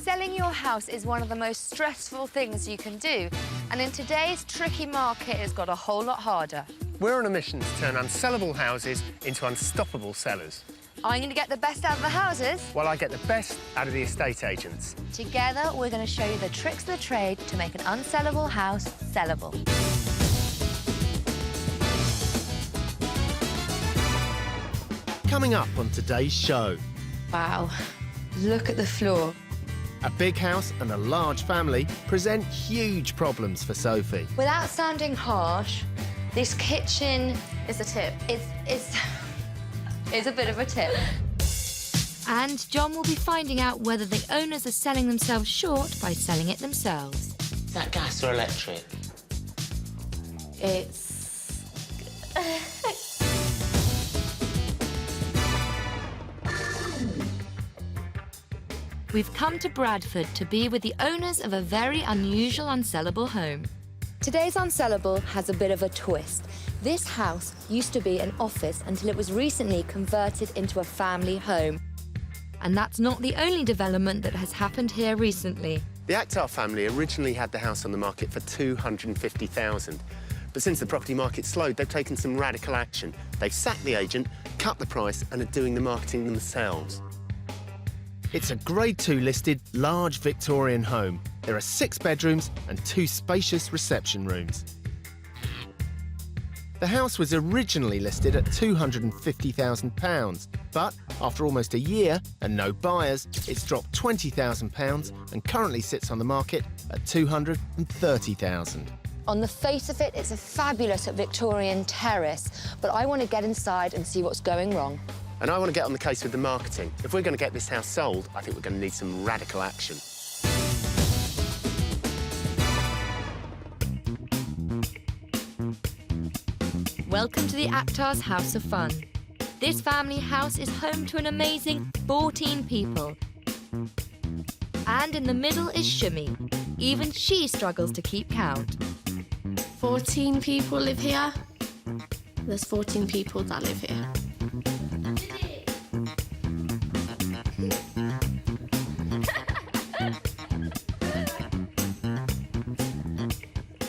Selling your house is one of the most stressful things you can do, and in today's tricky market, it's got a whole lot harder. We're on a mission to turn unsellable houses into unstoppable sellers. I'm going to get the best out of the houses. While I get the best out of the estate agents. Together, we're going to show you the tricks of the trade to make an unsellable house sellable. Coming up on today's show. Wow, look at the floor. A big house and a large family present huge problems for Sophie. Without sounding harsh, this kitchen is a tip. It's a bit of a tip. And John will be finding out whether the owners are selling themselves short by selling it themselves. Is that gas or electric? It's... We've come to Bradford to be with the owners of a very unusual unsellable home. Today's unsellable has a bit of a twist. This house used to be an office until it was recently converted into a family home. And that's not the only development that has happened here recently. The Akhtar family originally had the house on the market for $250,000. But since the property market slowed, they've taken some radical action. They've sacked the agent, cut the price, and are doing the marketing themselves. It's a Grade 2 listed large Victorian home. There are 6 bedrooms and 2 spacious reception rooms. The house was originally listed at £250,000, but after almost a year and no buyers, it's dropped £20,000 and currently sits on the market at £230,000. On the face of it, it's a fabulous Victorian terrace, but I want to get inside and see what's going wrong. And I want to get on the case with the marketing. If we're going to get this house sold, I think we're going to need some radical action. Welcome to the Akhtars' House of Fun. This family house is home to an amazing 14 people. And in the middle is Shumi. Even she struggles to keep count. 14 people live here. There's 14 people that live here.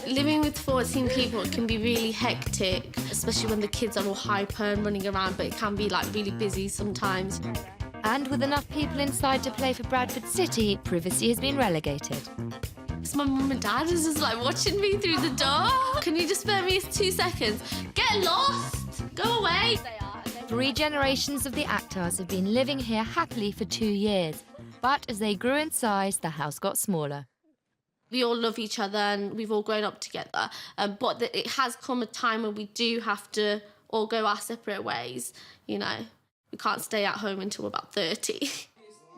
Living with 14 people can be really hectic, especially when the kids are all hyper and running around, but it can be like really busy sometimes. And with enough people inside to play for Bradford City, privacy has been relegated. So my mum and dad is just like watching me through the door. Can you just spare me 2 seconds? Get lost! Go away! 3 generations of the Akhtars have been living here happily for 2 years. But as they grew in size, the house got smaller. We all love each other and we've all grown up together. But it has come a time when we do have to all go our separate ways, you know. We can't stay at home until we're about 30.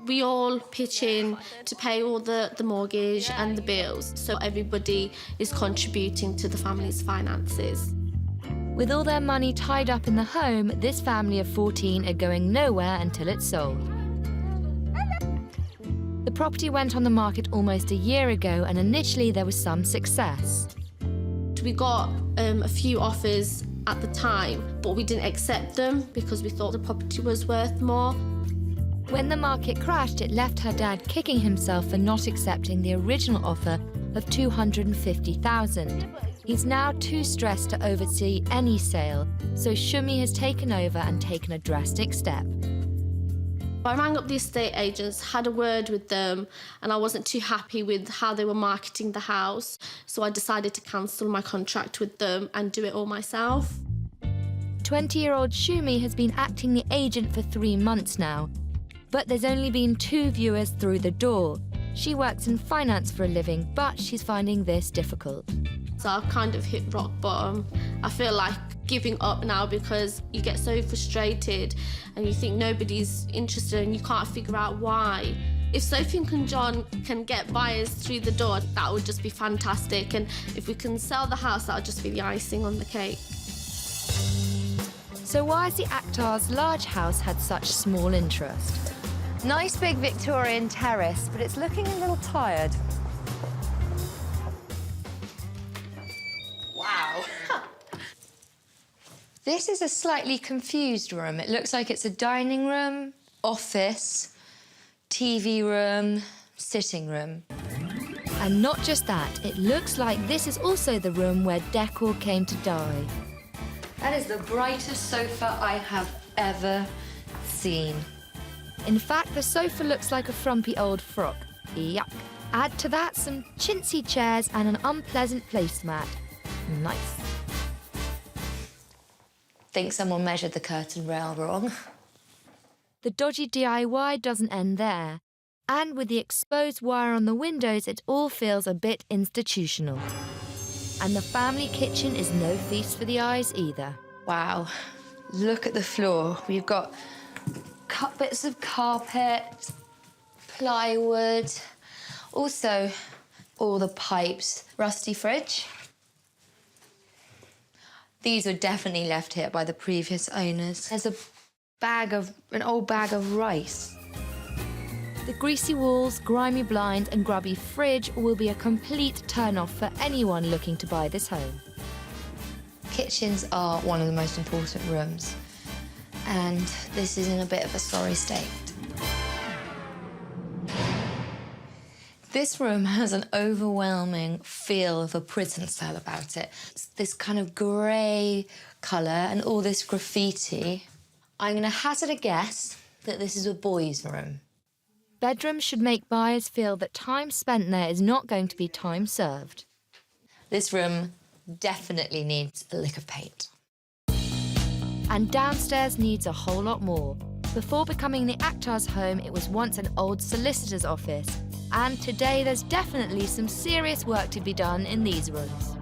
We all pitch in to pay all the mortgage and the bills, so everybody is contributing to the family's finances. With all their money tied up in the home, this family of 14 are going nowhere until it's sold. The property went on the market almost a year ago, and initially there was some success. We got a few offers at the time, but we didn't accept them because we thought the property was worth more. When the market crashed, it left her dad kicking himself for not accepting the original offer of $250,000. He's now too stressed to oversee any sale, so Shumi has taken over and taken a drastic step. I rang up the estate agents, had a word with them, and I wasn't too happy with how they were marketing the house, so I decided to cancel my contract with them and do it all myself. 20-year-old Shumi has been acting the agent for 3 months now, but there's only been 2 viewers through the door. She works in finance for a living, but she's finding this difficult. So I've kind of hit rock bottom. I feel like giving up now because you get so frustrated and you think nobody's interested and you can't figure out why. If Sophie and John can get buyers through the door, that would just be fantastic. And if we can sell the house, that would just be the icing on the cake. So why has the Akhtars' large house had such small interest? Nice big Victorian terrace, but it's looking a little tired. Wow. This is a slightly confused room. It looks like it's a dining room, office, TV room, sitting room. And not just that, it looks like this is also the room where decor came to die. That is the brightest sofa I have ever seen. In fact, the sofa looks like a frumpy old frock. Yuck. Add to that some chintzy chairs and an unpleasant placemat. Nice. Think someone measured the curtain rail wrong. The dodgy DIY doesn't end there. And with the exposed wire on the windows, it all feels a bit institutional. And the family kitchen is no feast for the eyes either. Wow, look at the floor. We've got cut bits of carpet, plywood, also all the pipes, rusty fridge. These were definitely left here by the previous owners. There's an old bag of rice. The greasy walls, grimy blinds and grubby fridge will be a complete turn-off for anyone looking to buy this home. Kitchens are one of the most important rooms, and this is in a bit of a sorry state. This room has an overwhelming feel of a prison cell about it. It's this kind of grey colour and all this graffiti. I'm going to hazard a guess that this is a boys' room. Bedrooms should make buyers feel that time spent there is not going to be time served. This room definitely needs a lick of paint. And downstairs needs a whole lot more. Before becoming the actor's home, it was once an old solicitor's office. And today there's definitely some serious work to be done in these rooms.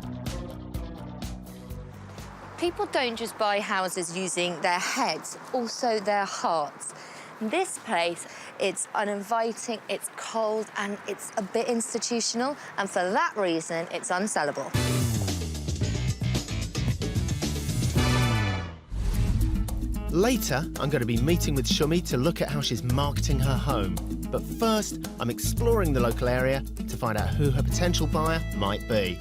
People don't just buy houses using their heads, also their hearts. This place, it's uninviting, it's cold, and it's a bit institutional, and for that reason, it's unsellable. Later, I'm going to be meeting with Shumi to look at how she's marketing her home. But first, I'm exploring the local area to find out who her potential buyer might be.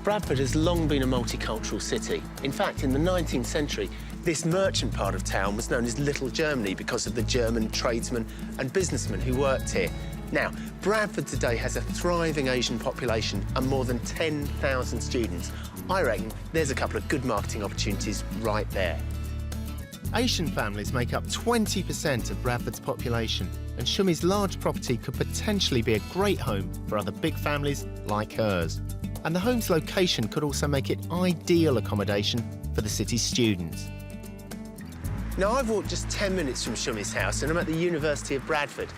Bradford has long been a multicultural city. In fact, in the 19th century, this merchant part of town was known as Little Germany because of the German tradesmen and businessmen who worked here. Now, Bradford today has a thriving Asian population and more than 10,000 students. I reckon there's a couple of good marketing opportunities right there. Asian families make up 20% of Bradford's population, and Shumi's large property could potentially be a great home for other big families like hers. And the home's location could also make it ideal accommodation for the city's students. Now, I've walked just 10 minutes from Shumi's house and I'm at the University of Bradford.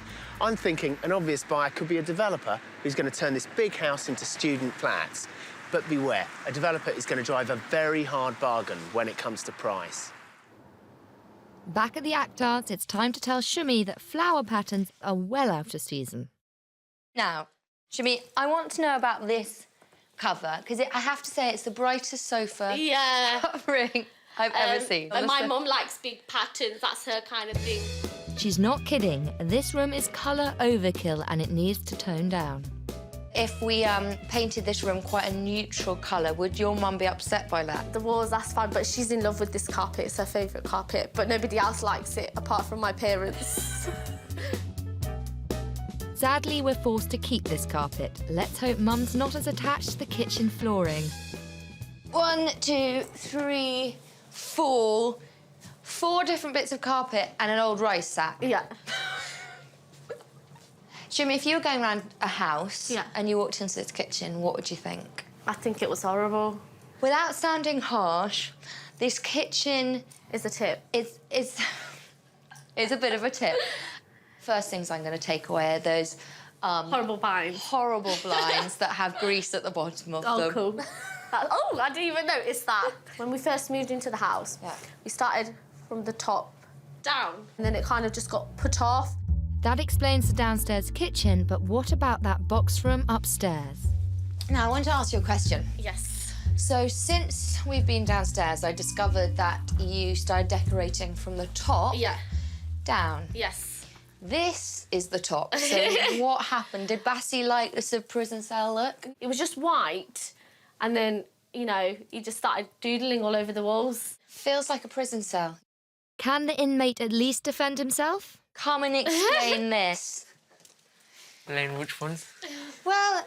I'm thinking an obvious buyer could be a developer who's going to turn this big house into student flats. But beware, a developer is going to drive a very hard bargain when it comes to price. Back at the Actars, it's time to tell Shumi that flower patterns are well out of season. Now, Shumi, I want to know about this cover, because I have to say it's the brightest sofa covering I've ever seen. And my mum likes big patterns, that's her kind of thing. She's not kidding. This room is colour overkill and it needs to tone down. If we painted this room quite a neutral colour, would your mum be upset by that? The walls, that's fine, but she's in love with this carpet. It's her favourite carpet, but nobody else likes it apart from my parents. Sadly, we're forced to keep this carpet. Let's hope Mum's not as attached to the kitchen flooring. 1, 2, 3, 4. 4 different bits of carpet and an old rice sack. Yeah. Shumi, if you were going around a house and you walked into this kitchen, what would you think? I think it was horrible. Without sounding harsh, this kitchen is a tip. It's a bit of a tip. First things I'm going to take away are those horrible blinds that have grease at the bottom of them. Oh, cool. Oh, I didn't even notice that. When we first moved into the house, we started from the top down, and then it kind of just got put off. That explains the downstairs kitchen, but what about that box room upstairs? Now, I want to ask you a question. Yes. So, since we've been downstairs, I discovered that you started decorating from the top down. Yes. This is the top. So, what happened? Did Bassie like this prison cell look? It was just white, and then, you know, he just started doodling all over the walls. Feels like a prison cell. Can the inmate at least defend himself? Come and explain this. Elaine, which ones? Well,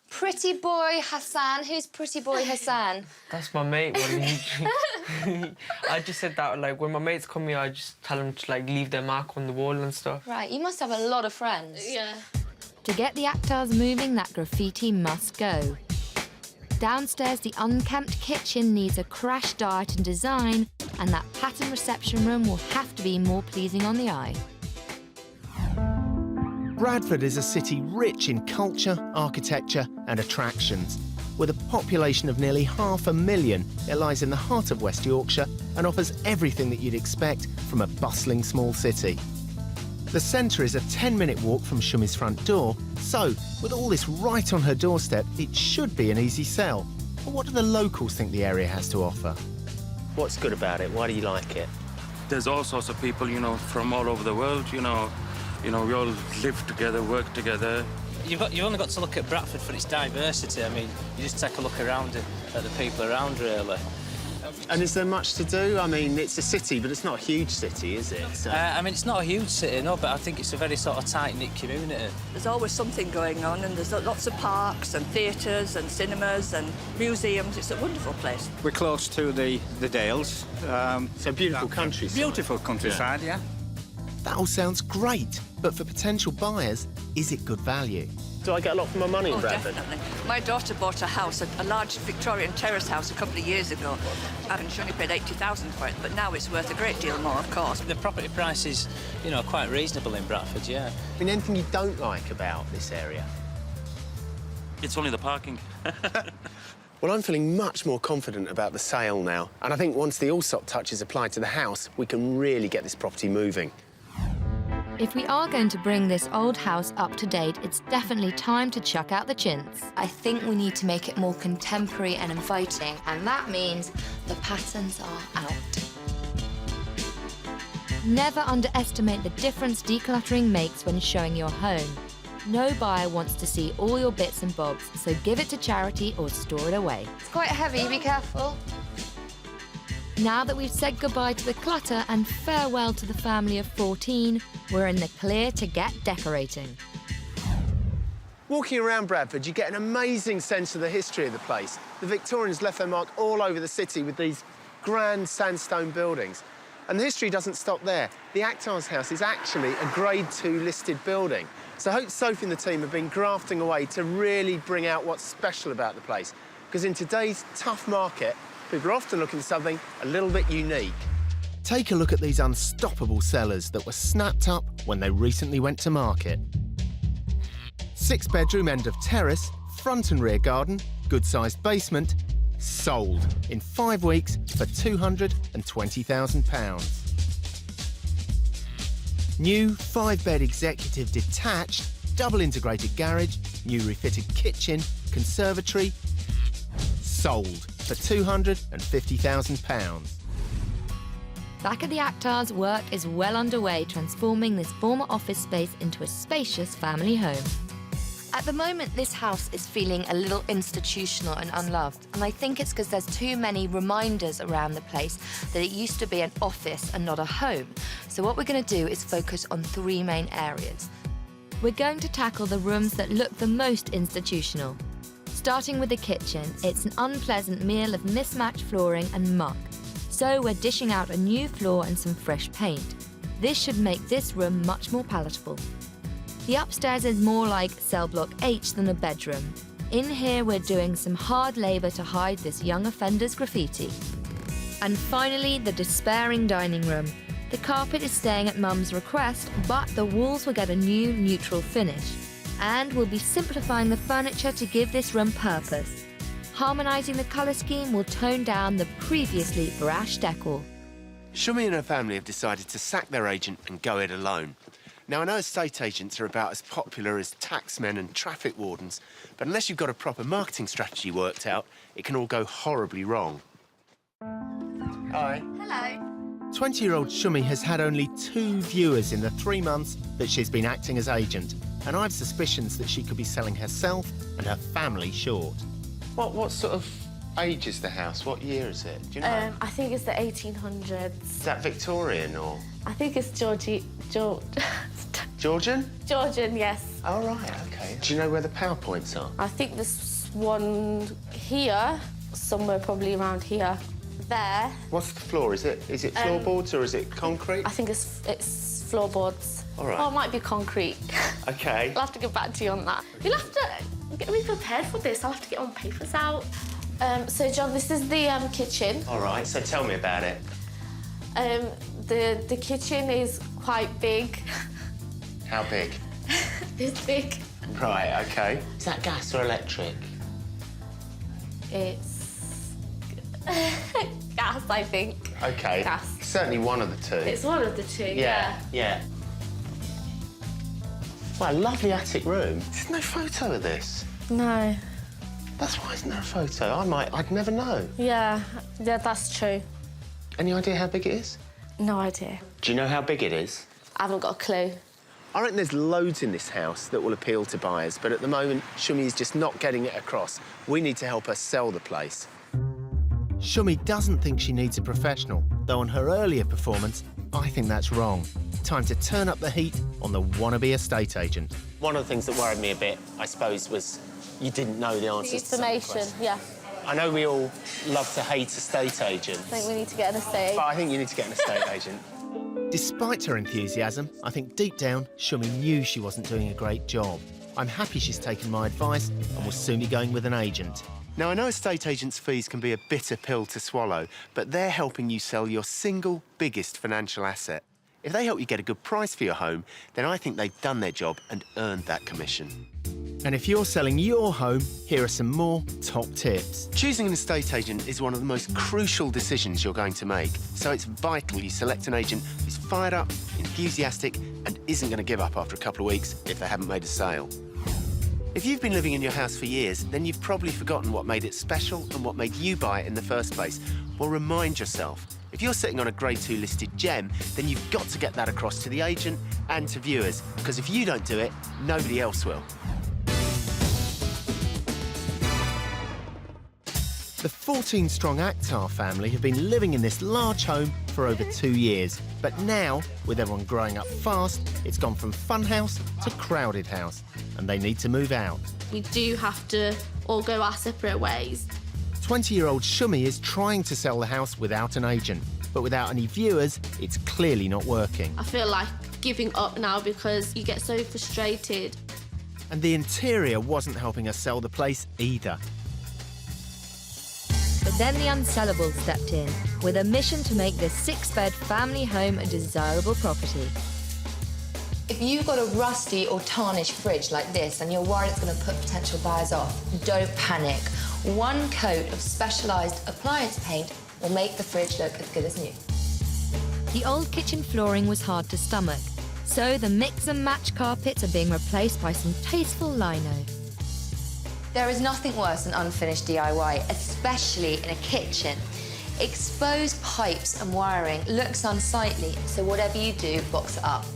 Pretty Boy Hassan. Who's Pretty Boy Hassan? That's my mate. I just said that, like, when my mates come here, I just tell them to, like, leave their mark on the wall and stuff. Right, you must have a lot of friends. Yeah. To get the actors moving, that graffiti must go. Downstairs, the unkempt kitchen needs a crash diet in design, and that pattern reception room will have to be more pleasing on the eye. Bradford is a city rich in culture, architecture and attractions. With a population of nearly 500,000, it lies in the heart of West Yorkshire and offers everything that you'd expect from a bustling small city. The centre is a 10-minute walk from Shumi's front door, so with all this right on her doorstep, it should be an easy sell. But what do the locals think the area has to offer? What's good about it? Why do you like it? There's all sorts of people, you know, from all over the world, you know, we all live together, work together. You've only got to look at Bradford for its diversity. I mean, you just take a look around at the people around, really. And is there much to do? I mean, it's a city, but it's not a huge city, is it? So... I mean, it's not a huge city, no, but I think it's a very sort of tight-knit community. There's always something going on, and there's lots of parks and theatres and cinemas and museums. It's a wonderful place. We're close to the Dales. So beautiful countryside. Beautiful countryside, yeah. That all sounds great, but for potential buyers, is it good value? Do I get a lot for my money in Bradford? Definitely. My daughter bought a house, a large Victorian terrace house, a couple of years ago, and she only paid $80,000 for it, but now it's worth a great deal more, of course. The property price is, you know, quite reasonable in Bradford, yeah. I mean, anything you don't like about this area? It's only the parking. Well, I'm feeling much more confident about the sale now, and I think once the Allsopp touch is applied to the house, we can really get this property moving. If we are going to bring this old house up to date, it's definitely time to chuck out the chintz. I think we need to make it more contemporary and inviting, and that means the patterns are out. Never underestimate the difference decluttering makes when showing your home. No buyer wants to see all your bits and bobs, so give it to charity or store it away. It's quite heavy, be careful. Now that we've said goodbye to the clutter and farewell to the family of 14, we're in the clear to get decorating. Walking around Bradford, you get an amazing sense of the history of the place. The Victorians left their mark all over the city with these grand sandstone buildings. And the history doesn't stop there. The Actors House is actually a Grade 2 listed building. So I hope Sofie and the team have been grafting away to really bring out what's special about the place. Because in today's tough market, people are often looking for something a little bit unique. Take a look at these unstoppable sellers that were snapped up when they recently went to market. 6-bedroom end of terrace, front and rear garden, good-sized basement, sold in 5 weeks for £220,000. New 5-bed executive detached, double integrated garage, new refitted kitchen, conservatory, sold for £250,000. Back at the Actors, work is well underway transforming this former office space into a spacious family home. At the moment, this house is feeling a little institutional and unloved, and I think it's because there's too many reminders around the place that it used to be an office and not a home. So what we're going to do is focus on 3 main areas. We're going to tackle the rooms that look the most institutional. Starting with the kitchen, it's an unpleasant meal of mismatched flooring and muck. So we're dishing out a new floor and some fresh paint. This should make this room much more palatable. The upstairs is more like cell block H than a bedroom. In here, we're doing some hard labour to hide this young offender's graffiti. And finally, the despairing dining room. The carpet is staying at Mum's request, but the walls will get a new neutral finish. And we'll be simplifying the furniture to give this room purpose. Harmonising the colour scheme will tone down the previously brash decor. Shumi and her family have decided to sack their agent and go it alone. Now, I know estate agents are about as popular as taxmen and traffic wardens, but unless you've got a proper marketing strategy worked out, it can all go horribly wrong. Hi. Hello. 20-year-old Shumi has had only 2 viewers in the 3 months that she's been acting as agent, and I've suspicions that she could be selling herself and her family short. What sort of age is the house? What year is it? Do you know? I think it's the 1800s. Is that Victorian or...? I think it's Georgian? Georgian, yes. Oh, right, OK. Do you know where the power points are? I think there's one here, somewhere probably around here. There. What's the floor? Is it floorboards or is it concrete? I think it's floorboards. All right. Oh, it might be concrete. OK. I'll have to get back to you on that. You'll have to get me prepared for this. I'll have to get on papers out. So, John, this is the kitchen. All right, so tell me about it. The kitchen is quite big. How big? It's big. Right, OK. Is that gas or electric? It's gas, I think. OK. Gas. Certainly one of the two. It's one of the two, yeah. Well, a lovely attic room. There's no photo of this. No. That's why isn't there a photo? I'd never know. Yeah, that's true. Any idea how big it is? No idea. Do you know how big it is? I haven't got a clue. I reckon there's loads in this house that will appeal to buyers, but at the moment, Shumi is just not getting it across. We need to help her sell the place. Shumi doesn't think she needs a professional, though on her earlier performance, I think that's wrong. Time to turn up the heat on the wannabe estate agent. One of the things that worried me a bit, I suppose, was you didn't know the answers to some Information, questions. yeah. I know we all love to hate estate agents. I think we need to get an estate. But I think you need to get an estate agent. Despite her enthusiasm, I think deep down, Shumi knew she wasn't doing a great job. I'm happy she's taken my advice and will soon be going with an agent. Now, I know estate agents' fees can be a bitter pill to swallow, but they're helping you sell your single biggest financial asset. If they help you get a good price for your home, then I think they've done their job and earned that commission. And if you're selling your home, here are some more top tips. Choosing an estate agent is one of the most crucial decisions you're going to make, so it's vital you select an agent who's fired up, enthusiastic, and isn't going to give up after a couple of weeks if they haven't made a sale. If you've been living in your house for years, then you've probably forgotten what made it special and what made you buy it in the first place. Well, remind yourself. If you're sitting on a Grade 2 listed gem, then you've got to get that across to the agent and to viewers, because if you don't do it, nobody else will. The 14-strong Akhtar family have been living in this large home for over 2 years. But now, with everyone growing up fast, it's gone from fun house to crowded house, and they need to move out. We do have to all go our separate ways. 20-year-old Shumi is trying to sell the house without an agent, but without any viewers, it's clearly not working. I feel like giving up now because you get so frustrated. And the interior wasn't helping us sell the place either. But then the Unsellables stepped in with a mission to make this 6-bed family home a desirable property. If you've got a rusty or tarnished fridge like this and you're worried it's going to put potential buyers off, don't panic. One coat of specialised appliance paint will make the fridge look as good as new. The old kitchen flooring was hard to stomach, so the mix and match carpets are being replaced by some tasteful lino. There is nothing worse than unfinished DIY, especially in a kitchen. Exposed pipes and wiring looks unsightly, so whatever you do, box it up.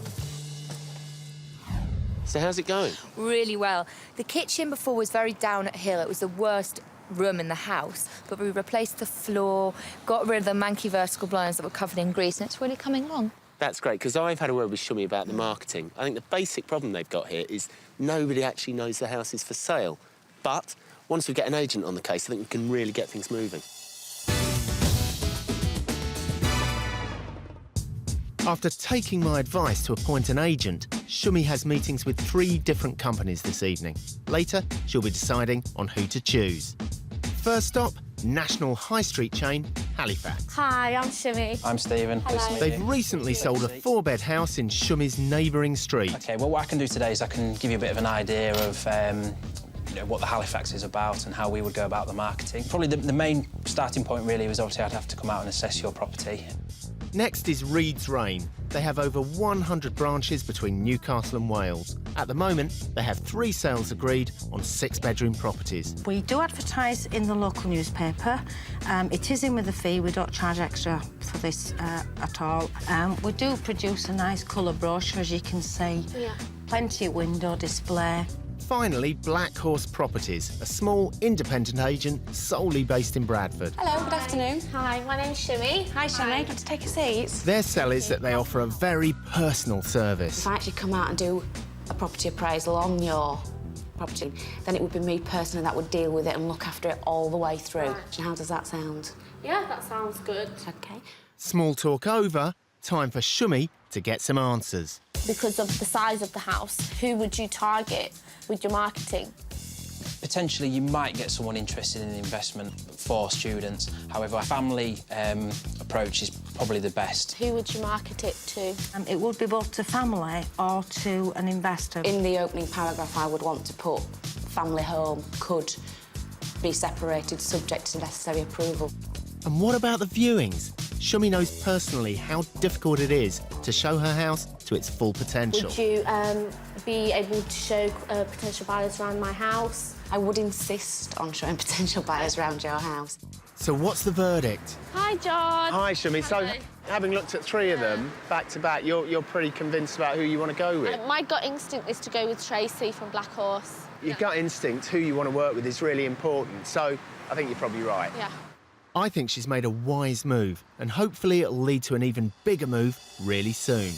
So how's it going? Really well. The kitchen before was very down at hill. It was the worst room in the house, but we replaced the floor, got rid of the manky vertical blinds that were covered in grease, and it's really coming along. That's great, because I've had a word with Shumi about the marketing. I think the basic problem they've got here is nobody actually knows the house is for sale. But once we get an agent on the case, I think we can really get things moving. After taking my advice to appoint an agent, Shumi has meetings with 3 different companies this evening. Later, she'll be deciding on who to choose. First stop, national high street chain, Halifax. Hi, I'm Shumi. I'm Stephen. Hello. They've recently sold a 4-bed house in Shumi's neighbouring street. OK, well, what I can do today is I can give you a bit of an idea of what the Halifax is about and how we would go about the marketing. Probably the main starting point really was obviously I'd have to come out and assess your property. Next is Reed's Rain. They have over 100 branches between Newcastle and Wales. At the moment, they have 3 sales agreed on 6-bedroom properties. We do advertise in the local newspaper. It is in with a fee. We don't charge extra for this at all. We do produce a nice colour brochure, as you can see. Yeah. Plenty of window display. Finally, Black Horse Properties, a small independent agent solely based in Bradford. Hello, good afternoon. Hi, my name's Shumi. Hi, Shumi. Want to take a seat? Their sell is that they offer a very personal service. If I actually come out and do a property appraisal on your property, then it would be me personally that would deal with it and look after it all the way through. And how does that sound? Yeah, that sounds good. OK. Small talk over, time for Shumi to get some answers. Because of the size of the house, who would you target with your marketing? Potentially, you might get someone interested in investment for students. However, a family approach is probably the best. Who would you market it to? It would be both to family or to an investor. In the opening paragraph, I would want to put family home could be separated subject to necessary approval. And what about the viewings? Shumi knows personally how difficult it is to show her house to its full potential. Would you be able to show potential buyers around my house? I would insist on showing potential buyers around your house. So what's the verdict? Hi, John. Hi, Shumi. So, having looked at 3 of them back to back, you're pretty convinced about who you want to go with? My gut instinct is to go with Tracy from Black Horse. Your gut instinct, who you want to work with, is really important. So, I think you're probably right. Yeah. I think she's made a wise move, and hopefully it'll lead to an even bigger move really soon.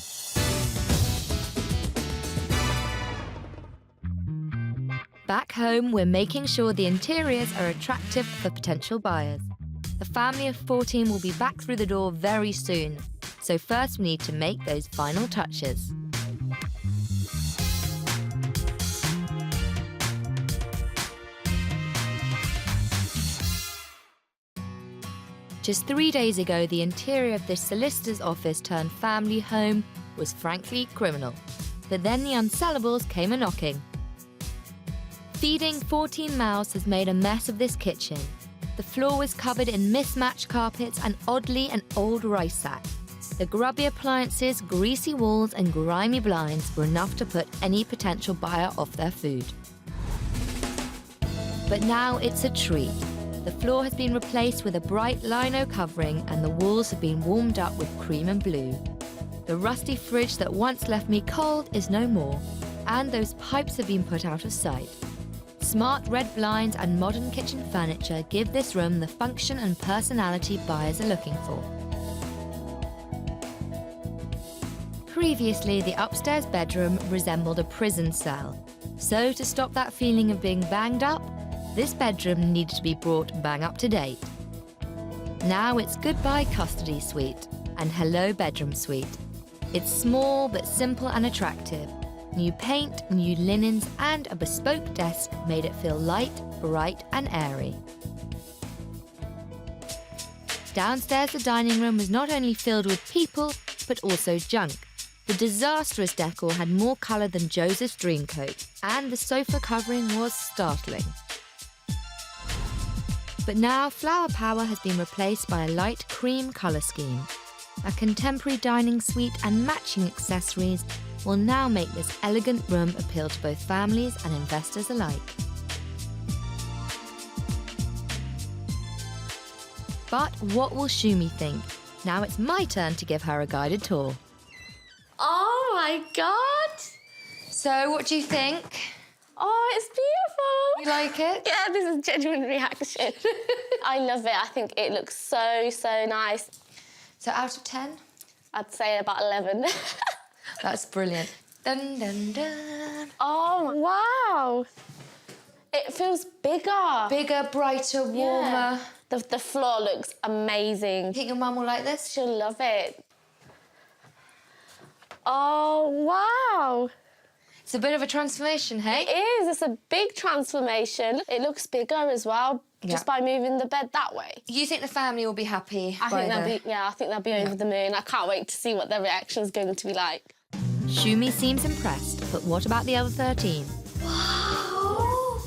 Back home, we're making sure the interiors are attractive for potential buyers. The family of 14 will be back through the door very soon, so first we need to make those final touches. Just 3 days ago, the interior of this solicitor's office turned family home was frankly criminal. But then the Unsellables came a-knocking. Feeding 14 mouths has made a mess of this kitchen. The floor was covered in mismatched carpets and oddly an old rice sack. The grubby appliances, greasy walls and grimy blinds were enough to put any potential buyer off their food. But now it's a treat. The floor has been replaced with a bright lino covering and the walls have been warmed up with cream and blue. The rusty fridge that once left me cold is no more, and those pipes have been put out of sight. Smart red blinds and modern kitchen furniture give this room the function and personality buyers are looking for. Previously, the upstairs bedroom resembled a prison cell. So to stop that feeling of being banged up, this bedroom needed to be brought bang up to date. Now it's goodbye custody suite and hello bedroom suite. It's small but simple and attractive. New paint, new linens and a bespoke desk made it feel light, bright and airy. Downstairs, the dining room was not only filled with people, but also junk. The disastrous decor had more colour than Joseph's dreamcoat, and the sofa covering was startling. But now Flower Power has been replaced by a light cream colour scheme. A contemporary dining suite and matching accessories will now make this elegant room appeal to both families and investors alike. But what will Shumi think? Now it's my turn to give her a guided tour. Oh my God! So, what do you think? Oh, it's beautiful. You like it? Yeah, this is genuine reaction. I love it. I think it looks so, so nice. So, out of 10? I'd say about 11. That's brilliant. Dun, dun, dun. Oh, wow. It feels bigger. Bigger, brighter, warmer. Yeah. The floor looks amazing. Think your mum will like this? She'll love it. Oh, wow. It's a bit of a transformation, hey? It is. It's a big transformation. It looks bigger as well, just by moving the bed that way. You think the family will be happy? I think they'll be over the moon. I can't wait to see what their reaction is going to be like. Shumi seems impressed, but what about the other 13? Wow! Oh,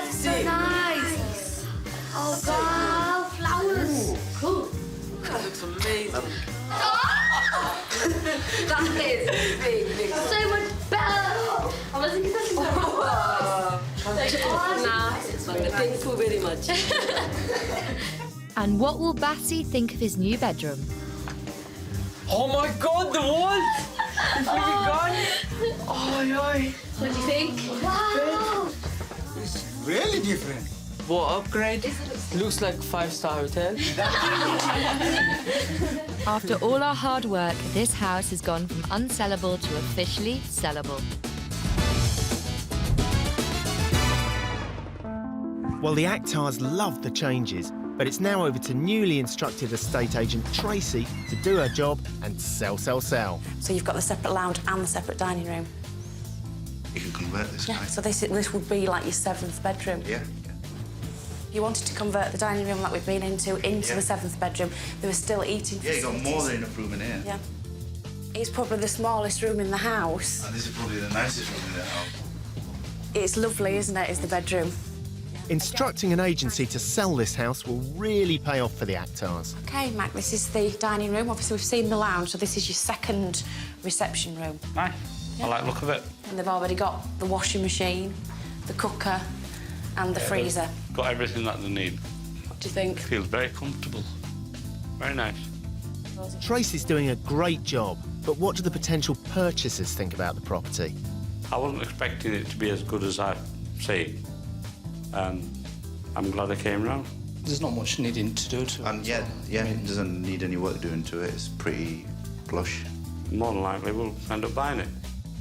it's so nice. Oh, wow, flowers. Ooh, cool. That looks amazing. That is big. So much better. Thank you very much. And what will Bassy think of his new bedroom? Oh my God, the wall! It's really gone. Oh. What do you think? Wow. It's really different. What upgrade? Looks like a 5-star hotel. After all our hard work, this house has gone from unsellable to officially sellable. Well, the Actars love the changes, but it's now over to newly instructed estate agent Tracy to do her job and sell, sell, sell. So you've got the separate lounge and the separate dining room. You can convert this, Yeah, so this would be like your 7th bedroom. Yeah. If you wanted to convert the dining room that we've been into the 7th bedroom, there was still eating Yeah, facilities. you got more than enough room in here. Yeah. It's probably the smallest room in the house. And this is probably the nicest room in the house. It's lovely, isn't it? It's the bedroom. Instructing an agency to sell this house will really pay off for the Actars. OK, Mac, this is the dining room. Obviously, we've seen the lounge, so this is your 2nd reception room. Nice. I like the look of it. And they've already got the washing machine, the cooker and the freezer. Got everything that they need. What do you think? Feels very comfortable. Very nice. Tracy's doing a great job, but what do the potential purchasers think about the property? I wasn't expecting it to be as good as I see, and I'm glad I came round. There's not much needing to do to it. And yeah, it doesn't need any work doing to it. It's pretty plush. More than likely, we'll end up buying it.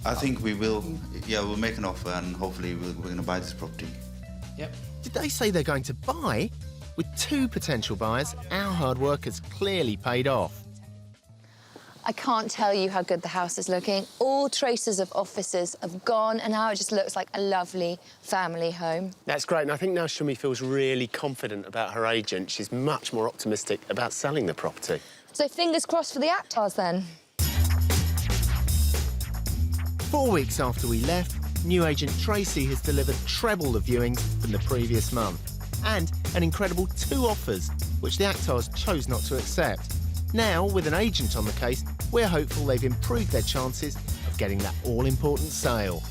I think we will. Yeah, we'll make an offer and hopefully we're going to buy this property. Yep. Did they say they're going to buy? With 2 potential buyers, our hard work has clearly paid off. I can't tell you how good the house is looking. All traces of offices have gone, and now it just looks like a lovely family home. That's great, and I think now Shumi feels really confident about her agent. She's much more optimistic about selling the property. So fingers crossed for the Actars, then. 4 weeks after we left, new agent Tracy has delivered treble the viewings from the previous month, and an incredible 2 offers, which the Actars chose not to accept. Now, with an agent on the case, we're hopeful they've improved their chances of getting that all-important sale.